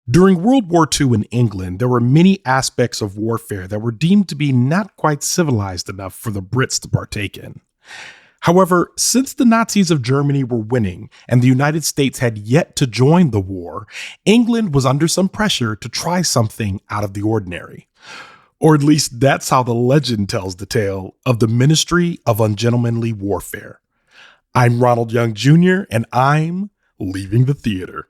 During World War II in England, there were many aspects of warfare that were deemed to be not quite civilized enough for the Brits to partake in. However, since the Nazis of Germany were winning and the United States had yet to join the war, England was under some pressure to try something out of the ordinary. Or at least that's how the legend tells the tale of the Ministry of Ungentlemanly Warfare. I'm Ronald Young Jr., and I'm leaving the theater.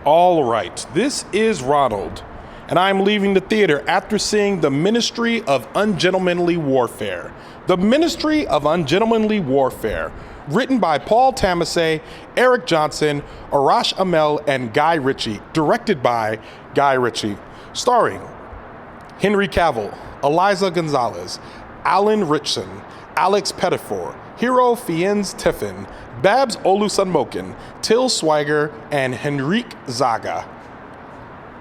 All right, this is Ronald, and I'm leaving the theater after seeing The Ministry of Ungentlemanly Warfare. The Ministry of Ungentlemanly Warfare, written by Paul Tamasay, Eric Johnson, Arash Amel, and Guy Ritchie, directed by Guy Ritchie, starring Henrique Cavill, Eliza Gonzalez, Alan Ritchson, Alex Pettyfer, Hero Fiennes Tiffin, Babs Olusanmoukun, Till Schweiger, and Henrique Zaga.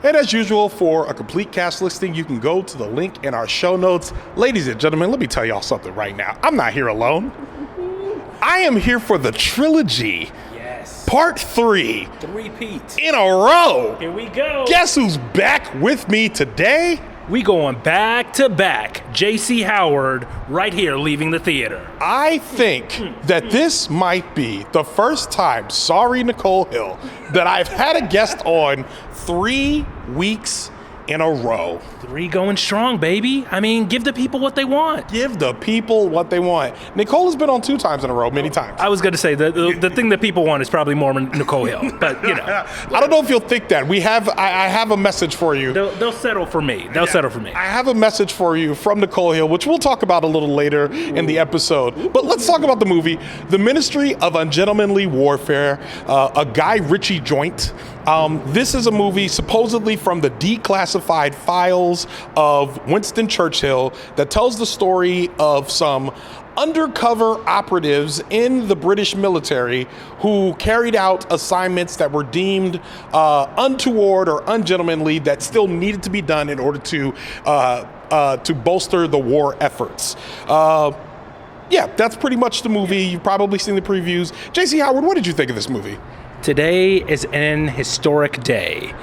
And as usual, for a complete cast listing, you can go to the link in our show notes. Ladies and gentlemen, let me tell y'all something right now. I'm not here alone. I am here for the trilogy. Yes. Part 3. Repeat. In a row. Here we go. Guess who's back with me today? We going back to back. J.C. Howard right here leaving the theater. I think that this might be the first time, sorry Nicole Hill, that I've had a guest on 3 weeks in a row. 3 going strong, baby. I mean, give the people what they want. Give the people what they want. Nicole has been on 2 times in a row, many times. I was going to say, the thing that people want is probably more Nicole Hill, but you know. I don't know if you'll think that. I have a message for you. They'll settle for me. They'll settle for me. I have a message for you from Nicole Hill, which we'll talk about a little later in the episode. But let's talk about the movie, The Ministry of Ungentlemanly Warfare, a Guy Ritchie joint. This is a movie supposedly from the declassified files of Winston Churchill that tells the story of some undercover operatives in the British military who carried out assignments that were deemed untoward or ungentlemanly that still needed to be done in order to bolster the war efforts. Yeah, that's pretty much the movie. You've probably seen the previews. J.C. Howard, what did you think of this movie? Today is an historic day.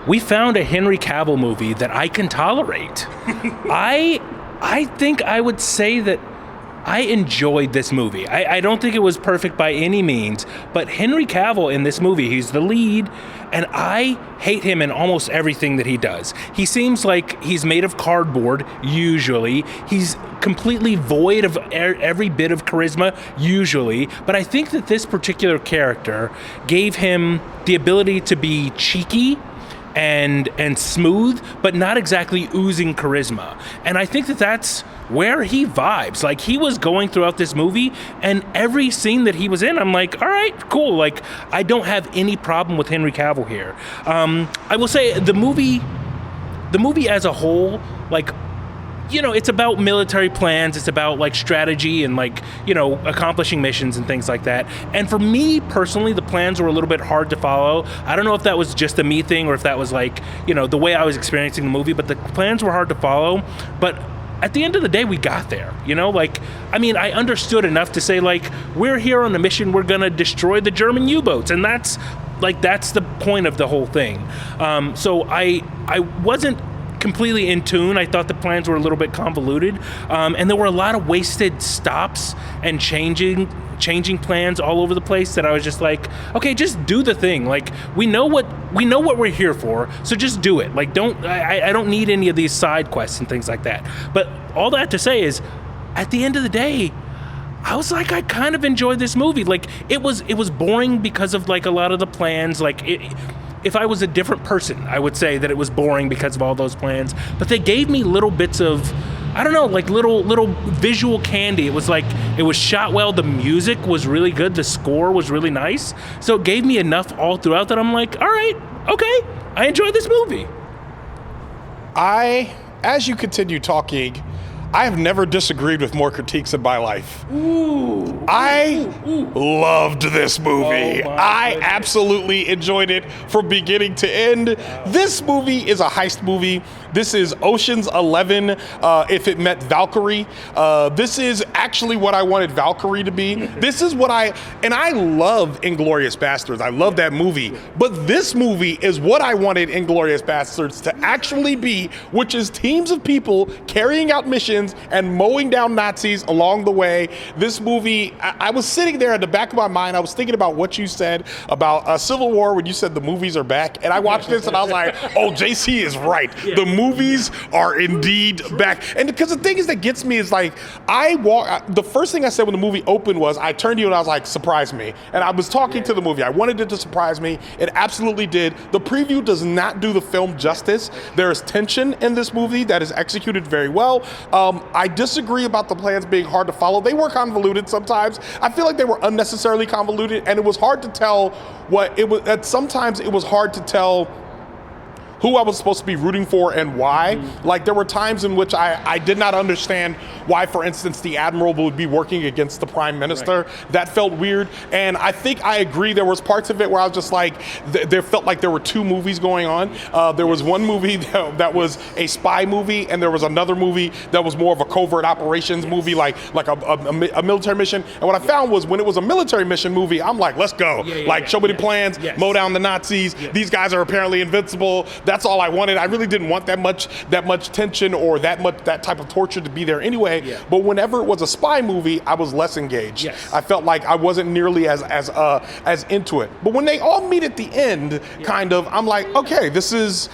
We found a Henry Cavill movie that I can tolerate. I think I would say that I enjoyed this movie. I don't think it was perfect by any means, but Henry Cavill in this movie, he's the lead, and I hate him in almost everything that he does. He seems like he's made of cardboard, usually. He's completely void of every bit of charisma, usually. But I think that this particular character gave him the ability to be cheeky and smooth, but not exactly oozing charisma. And I think that that's where he vibes. Like, he was going throughout this movie, and every scene that he was in, I'm like, all right, cool. Like, I don't have any problem with Henry Cavill here. I will say the movie as a whole, like, you know, it's about military plans. It's about like strategy and like, you know, accomplishing missions and things like that. And for me personally, the plans were a little bit hard to follow. I don't know if that was just a me thing or if that was like, you know, the way I was experiencing the movie, but the plans were hard to follow. But at the end of the day, we got there, you know, like, I mean, I understood enough to say, like, we're here on a mission. We're going to destroy the German U-boats. And that's the point of the whole thing. So I wasn't completely in tune. I thought the plans were a little bit convoluted, and there were a lot of wasted stops and changing plans all over the place that I was just like, okay, just do the thing. Like, we know what we're here for, so just do it. Like, I don't need any of these side quests and things like that. But all that to say is, at the end of the day, I was like, I kind of enjoyed this movie. Like, it was boring because of like a lot of the plans. Like, if I was a different person, I would say that it was boring because of all those plans. But they gave me little bits of, I don't know, like little visual candy. It was like, it was shot well. The music was really good. The score was really nice. So it gave me enough all throughout that I'm like, all right, okay, I enjoyed this movie. As you continue talking, I have never disagreed with more critiques in my life. I loved this movie. I absolutely enjoyed it from beginning to end. This movie is a heist movie. This is Ocean's 11 if it met Valkyrie. This is actually what I wanted Valkyrie to be. This is what I love Inglourious Basterds. I love that movie. But this movie is what I wanted Inglourious Basterds to actually be, which is teams of people carrying out missions and mowing down Nazis along the way. This movie, I was sitting there at the back of my mind, I was thinking about what you said about Civil War when you said the movies are back, and I watched this and I was like, oh, JC is right. The movies are indeed back. And because the thing is that gets me is like, the first thing I said when the movie opened was, I turned to you and I was like, surprise me. And I was talking to the movie. I wanted it to surprise me. It absolutely did. The preview does not do the film justice. There is tension in this movie that is executed very well. I disagree about the plans being hard to follow. They were convoluted sometimes. I feel like they were unnecessarily convoluted, and it was hard to tell what it was. Sometimes it was hard to tell who I was supposed to be rooting for and why. Like, there were times in which I did not understand why, for instance, the Admiral would be working against the Prime Minister. Right. That felt weird. And I think I agree there was parts of it where I was just like, there felt like there were two movies going on. There was one movie that was a spy movie, and there was another movie that was more of a covert operations movie, like a military mission. And what I found was when it was a military mission movie, I'm like, let's go. Show me the plans, mow down the Nazis. These guys are apparently invincible. That's all I wanted. I really didn't want that much tension or that type of torture to be there anyway. Yeah. But whenever it was a spy movie, I was less engaged. Yes. I felt like I wasn't nearly as into it. But when they all meet at the end, kind of, I'm like, okay, this is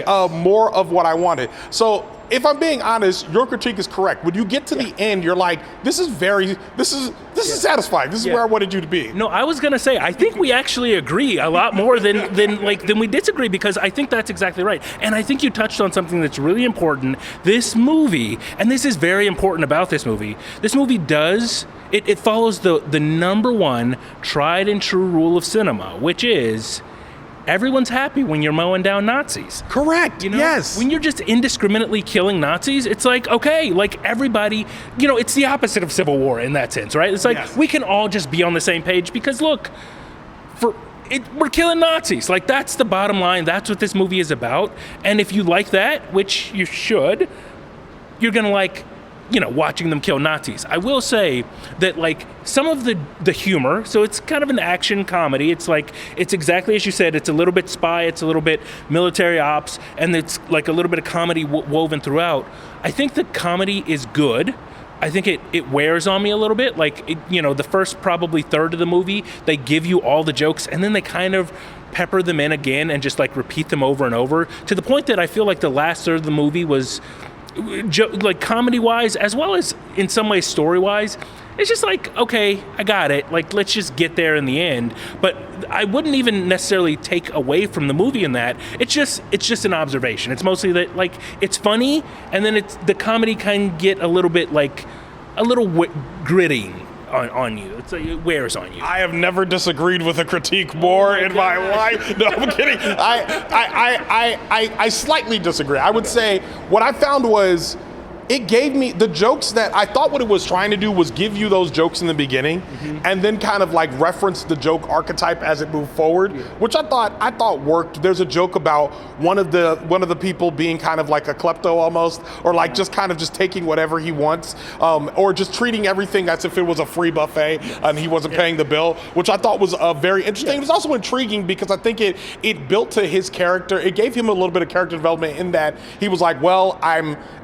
more of what I wanted. So if I'm being honest, your critique is correct. When you get to the end, you're like, this is satisfying. This is where I wanted you to be. No, I was gonna say, I think we actually agree a lot more than we disagree, because I think that's exactly right. And I think you touched on something that's really important. This movie, and this is very important about this movie does, it follows the number one tried and true rule of cinema, which is, everyone's happy when you're mowing down Nazis. Correct. Yes. When you're just indiscriminately killing Nazis, it's like, okay, like everybody, it's the opposite of Civil War in that sense, right? It's like, we can all just be on the same page because, look, we're killing Nazis. Like, that's the bottom line. That's what this movie is about. And if you like that, which you should, you're going to like, watching them kill Nazis. I will say that, like, some of the humor, so it's kind of an action comedy. It's like, it's exactly as you said. It's a little bit spy, it's a little bit military ops, and it's like a little bit of comedy woven throughout. I think the comedy is good. I think it wears on me a little bit. Like, the first probably third of the movie, they give you all the jokes, and then they kind of pepper them in again and just like repeat them over and over, to the point that I feel like the last third of the movie was, like, comedy-wise, as well as in some ways story-wise, it's just like, okay, I got it. Like, let's just get there in the end. But I wouldn't even necessarily take away from the movie in that. It's just an observation. It's mostly that, like, it's funny, and then the comedy can get a little bit, like, a little gritty on you. It's like, it wears on you. I have never disagreed with a critique more in my life. No, I'm kidding. I slightly disagree. I would say what I found was, it gave me the jokes that I thought what it was trying to do was give you those jokes in the beginning, and then kind of like reference the joke archetype as it moved forward, which I thought worked. There's a joke about one of the people being kind of like a klepto almost, or like just kind of just taking whatever he wants, or just treating everything as if it was a free buffet and he wasn't paying the bill, which I thought was very interesting. It was also intriguing because I think it built to his character. It gave him a little bit of character development in that he was like, well,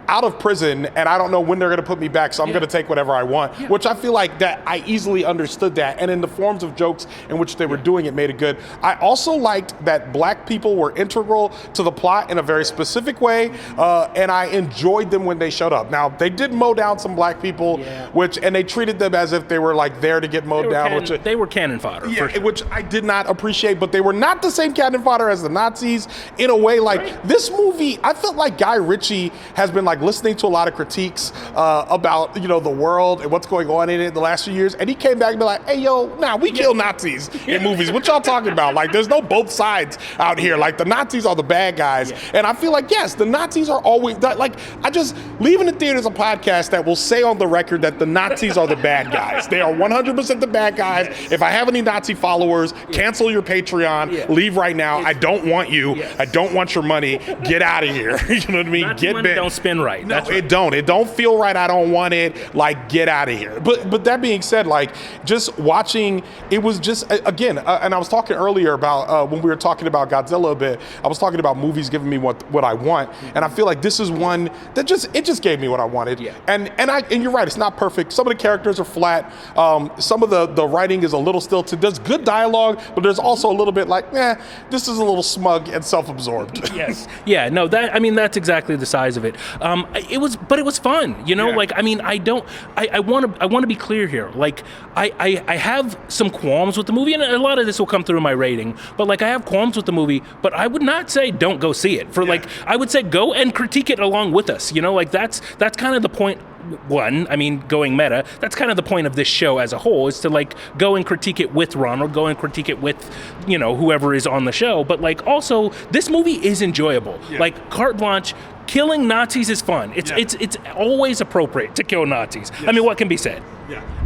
out of prison and I don't know when they're going to put me back, so I'm going to take whatever I want, which I feel like that I easily understood that. And in the forms of jokes in which they were doing it made it good. I also liked that black people were integral to the plot in a very specific way, and I enjoyed them when they showed up. Now, they did mow down some black people, and they treated them as if they were like there to get mowed down. They were cannon fodder, for sure. Which I did not appreciate, but they were not the same cannon fodder as the Nazis in a way. Like this movie, I felt like Guy Ritchie has been like listening to a lot of critiques about the world and what's going on in it the last few years, and he came back and be like, "Hey, yo, we kill Nazis in movies. What y'all talking about? Like, there's no both sides out here. Like, the Nazis are the bad guys." And I feel like, yes, the Nazis are always like. I just Leaving the Theater is a podcast that will say on the record that the Nazis are the bad guys. They are 100% the bad guys. If I have any Nazi followers, cancel your Patreon. Leave right now. I don't want you. I don't want your money. Get out of here. You know what I mean? Nazi money don't spin right. No, it don't. It don't feel right. I don't want it. Like, get out of here. But that being said, like, just watching, it was just, again, and I was talking earlier about when we were talking about Godzilla a bit, I was talking about movies giving me what I want, and I feel like this is one that just gave me what I wanted. And you're right, it's not perfect. Some of the characters are flat. Some of the writing is a little stilted. There's good dialogue, but there's also a little bit like, this is a little smug and self-absorbed. Yes. Yeah. No. That's exactly the size of it. It was fun. Like, I mean, I want to be clear here. Like, I have some qualms with the movie, and a lot of this will come through my rating. But like, I have qualms with the movie, but I would not say don't go see it. I would say go and critique it along with us. Like, that's kind of the point. One, I mean, going meta, that's kind of the point of this show as a whole, is to like go and critique it with Ronald, go and critique it with, whoever is on the show. But like, also, this movie is enjoyable. Like, carte blanche. Killing Nazis is fun. It's always appropriate to kill Nazis. I mean, what can be said?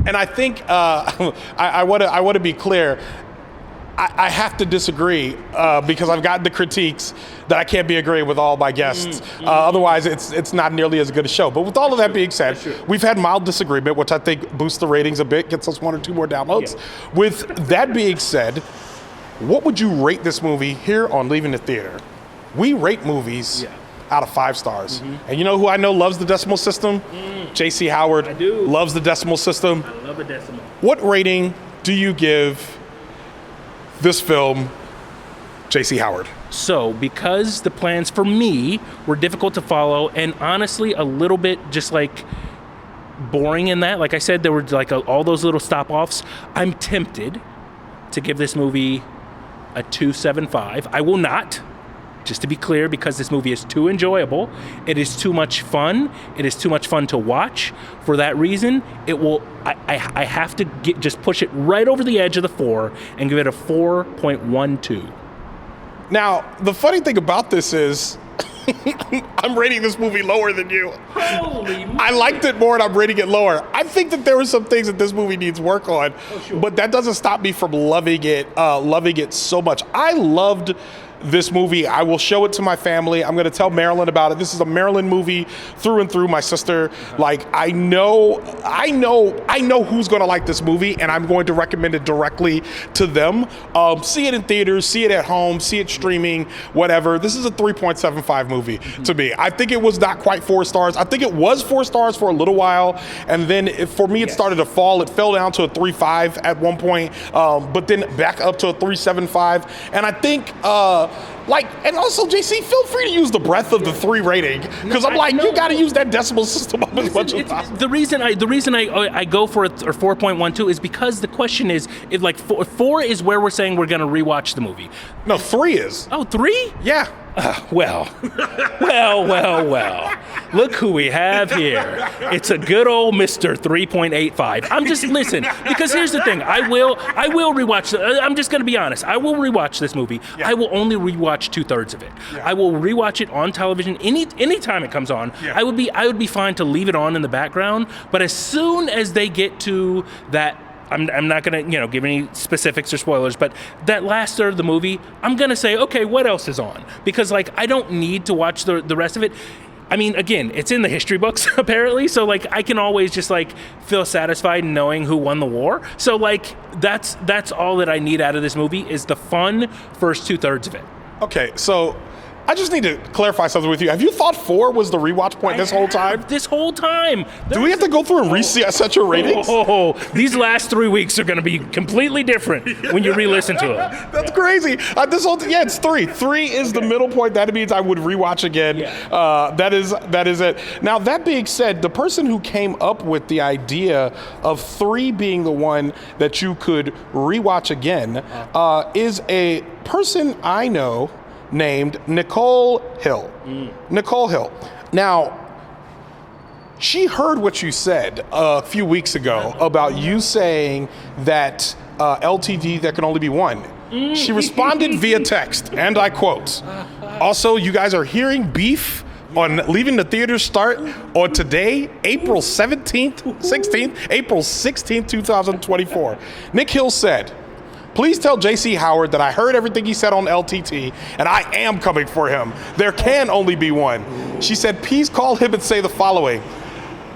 And I think I want to be clear. I have to disagree because I've gotten the critiques that I can't be agreeing with all my guests. Otherwise, it's not nearly as good a show. But with all of that being said, we've had mild disagreement, which I think boosts the ratings a bit, gets us 1 or 2 more downloads. With that being said, what would you rate this movie here on Leaving the Theater? We rate movies out of 5 stars. And you know who I know loves the decimal system? J.C. Howard. I do. Loves the decimal system. I love a decimal. What rating do you give this film, J.C. Howard? So, because the plans for me were difficult to follow and honestly a little bit just like boring in that, like I said, there were like all those little stop-offs, I'm tempted to give this movie a 2.75. I will not, just to be clear, because this movie is too enjoyable. It is too much fun. It is too much fun to watch. For that reason, it will. I have to just push it right over the edge of the 4 and give it a 4.12. Now, the funny thing about this is, I'm rating this movie lower than you. Holy I liked it more and I'm rating it lower. I think that there were some things that this movie needs work on, but that doesn't stop me from loving it so much. I loved this movie. I will show it to my family. I'm going to tell Marilyn about it. This is a Marilyn movie through and through. My sister, like, I know who's going to like this movie, and I'm going to recommend it directly to them. See it in theaters, see it at home, see it streaming, whatever. This is a 3.75 movie to me. I think it was not quite 4 stars. I think it was 4 stars for a little while, and then for me, it started to fall. It fell down to a 3.5 at one point, but then back up to a 3.75. And I think, and also, JC, feel free to use the breadth of the 3 rating, because you got to use that decimal system up as much as possible. The reason I go for a 4.12 is because the question is, if like 4 is where we're saying we're going to rewatch the movie. No, 3 is. Oh, 3? Yeah. Well. Look who we have here. It's a good old Mr. 3.85. I'm just, listen, because here's the thing. I will rewatch, I'm just going to be honest. I will rewatch this movie. Yeah. I will only rewatch 2/3 of it. Yeah. I will rewatch it on television anytime it comes on. Yeah. I would be fine to leave it on in the background, but as soon as they get to that, I'm not going to, give any specifics or spoilers, but that last third of the movie, I'm going to say, okay, what else is on? Because, like, I don't need to watch the rest of it. I mean, again, it's in the history books, apparently, so, like, I can always just, like, feel satisfied knowing who won the war. So, like, that's all that I need out of this movie is the fun first 2/3 of it. Okay, so I just need to clarify something with you. Have you thought 4 was the rewatch point this whole time? This whole time. Do we have to go through and reset your ratings? These last 3 weeks are going to be completely different when you re-listen to them. That's crazy. It's 3. 3 is the middle point. That means I would rewatch again. Yeah. That is it. Now, that being said, the person who came up with the idea of 3 being the one that you could rewatch again is a person I know named Nicole Hill. Nicole Hill. Now, she heard what you said a few weeks ago about you saying that LTD, there can only be one. She responded via text, and I quote, "Also, you guys are hearing beef on Leaving the Theater start on today, April 16th, 2024. Nick Hill said, "Please tell JC Howard that I heard everything he said on LTT, and I am coming for him. There can only be one." She said, "Please call him and say the following.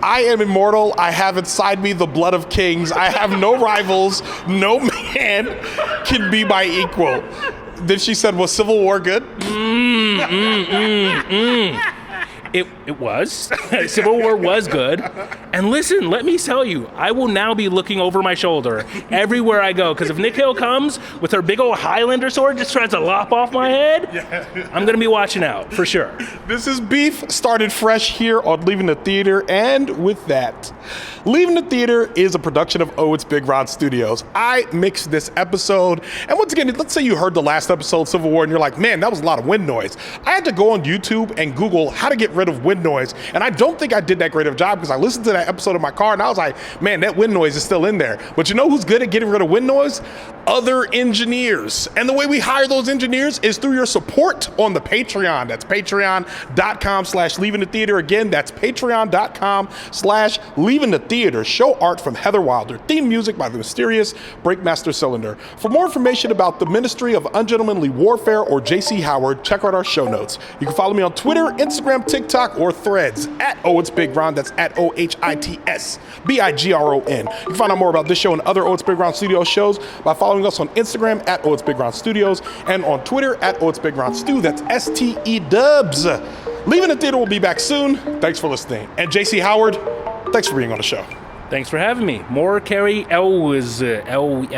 I am immortal. I have inside me the blood of kings. I have no rivals. No man can be my equal." Then she said, "Was Civil War good?" It was. Civil War was good. And listen, let me tell you, I will now be looking over my shoulder everywhere I go. Because if Nick Hill comes with her big old Highlander sword, just tries to lop off my head, I'm going to be watching out for sure. This is Beef, started fresh here on Leaving the Theater. And with that, Leaving the Theater is a production of Oh, It's Big Ron Studios. I mixed this episode. And once again, let's say you heard the last episode, Civil War, and you're like, man, that was a lot of wind noise. I had to go on YouTube and Google how to get rid of wind noise. And I don't think I did that great of a job because I listened to that episode in my car and I was like, man, that wind noise is still in there. But you know who's good at getting rid of wind noise? Other engineers. And the way we hire those engineers is through your support on the Patreon. That's patreon.com/Leaving the Theater. Again, that's patreon.com/Leaving the Theater. Show art from Heather Wilder. Theme music by the mysterious Breakmaster Cylinder. For more information about the Ministry of Ungentlemanly Warfare or JC Howard, check out our show notes. You can follow me on Twitter, Instagram, TikTok, or Threads at Oh It's Big Ron. That's at OHITSBIGRON. You can find out more about this show and other Oh It's Big Ron Studios shows by following us on Instagram at Oh It's Big Ron Studios and on Twitter at Oh It's Big Ron Stu. That's STE-Dubs. Leaving the Theater will be back soon. Thanks for listening. And JC Howard, thanks for being on the show. Thanks for having me. More Carrie Elwes. Elwes.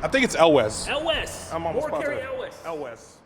I think it's Elwes. Elwes. I'm almost More Carrie Elwes. Elwes.